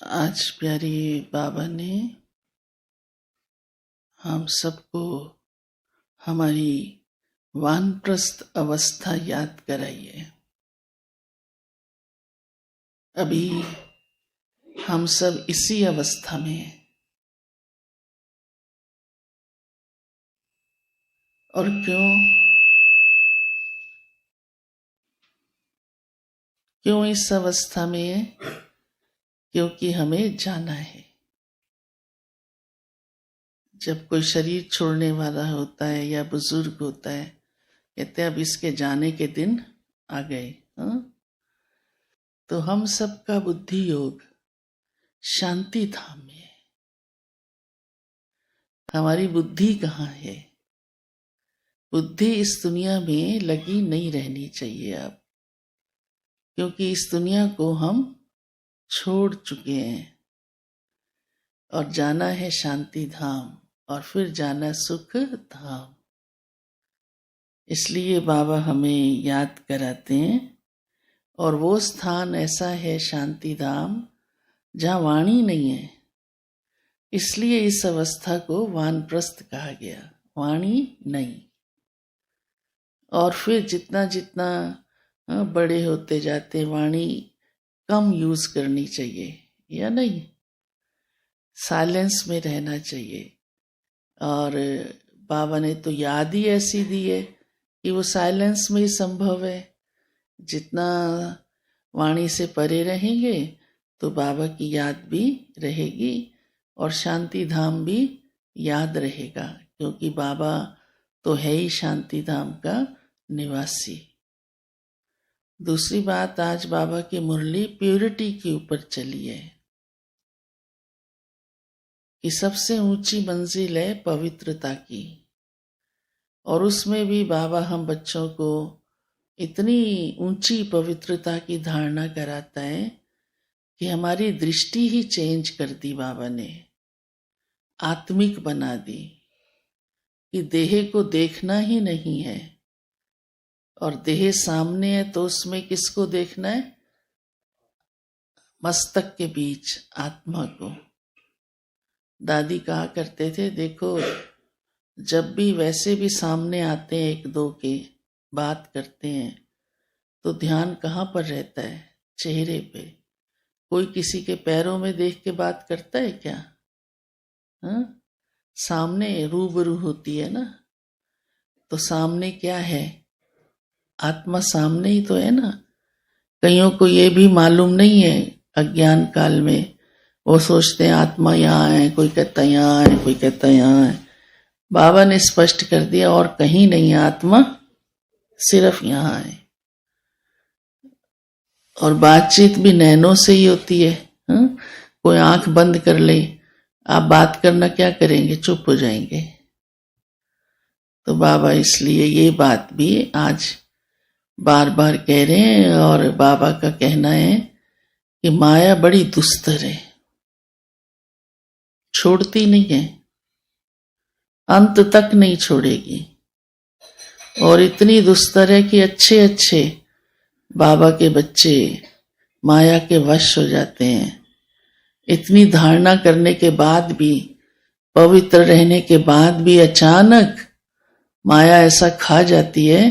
आज प्यारी बाबा ने हम सबको हमारी वानप्रस्थ अवस्था याद कराई है। अभी हम सब इसी अवस्था में हैं। और क्यों इस अवस्था में है? क्योंकि हमें जाना है। जब कोई शरीर छोड़ने वाला होता है या बुजुर्ग होता है, कहते हैं अब इसके जाने के दिन आ गए। तो हम सबका बुद्धि योग शांति धाम में है। हमारी बुद्धि कहाँ है? बुद्धि इस दुनिया में लगी नहीं रहनी चाहिए अब, क्योंकि इस दुनिया को हम छोड़ चुके हैं और जाना है शांति धाम और फिर जाना सुख धाम। इसलिए बाबा हमें याद कराते हैं। और वो स्थान ऐसा है शांति धाम जहाँ वाणी नहीं है, इसलिए इस अवस्था को वानप्रस्थ कहा गया। वाणी नहीं। और फिर जितना जितना बड़े होते जाते, वाणी कम यूज करनी चाहिए या नहीं, साइलेंस में रहना चाहिए। और बाबा ने तो याद ही ऐसी दी है कि वो साइलेंस में ही संभव है। जितना वाणी से परे रहेंगे तो बाबा की याद भी रहेगी और शांति धाम भी याद रहेगा, क्योंकि बाबा तो है ही शांति धाम का निवासी। दूसरी बात, आज बाबा की मुरली प्योरिटी के ऊपर चली है कि सबसे ऊंची मंजिल है पवित्रता की। और उसमें भी बाबा हम बच्चों को इतनी ऊंची पवित्रता की धारणा कराता है कि हमारी दृष्टि ही चेंज कर दी बाबा ने, आत्मिक बना दी कि देह को देखना ही नहीं है। और देह सामने है तो उसमें किसको देखना है? मस्तक के बीच आत्मा को। दादी कहा करते थे, देखो जब भी वैसे भी सामने आते हैं एक दो के, बात करते हैं, तो ध्यान कहाँ पर रहता है? चेहरे पे। कोई किसी के पैरों में देख के बात करता है क्या? सामने रूबरू होती है ना। तो सामने क्या है? आत्मा सामने ही तो है ना। कईयों को ये भी मालूम नहीं है, अज्ञान काल में वो सोचते हैं आत्मा यहाँ है, कोई कहता है यहाँ है, कोई कहता है यहाँ है। बाबा ने स्पष्ट कर दिया और कहीं नहीं है आत्मा, सिर्फ यहाँ है। और बातचीत भी नैनों से ही होती है। कोई आंख बंद कर ले, आप बात करना क्या करेंगे? चुप हो जाएंगे। तो बाबा इसलिए ये बात भी आज बार बार कह रहे हैं। और बाबा का कहना है कि माया बड़ी दुस्तर है, छोड़ती नहीं है, अंत तक नहीं छोड़ेगी। और इतनी दुस्तर है कि अच्छे अच्छे बाबा के बच्चे माया के वश हो जाते हैं। इतनी धारणा करने के बाद भी, पवित्र रहने के बाद भी अचानक माया ऐसा खा जाती है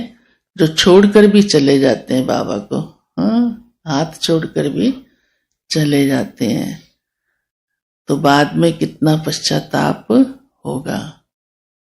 जो छोड़कर भी चले जाते हैं बाबा को। हाथ छोड़कर भी चले जाते हैं। तो बाद में कितना पश्चाताप होगा।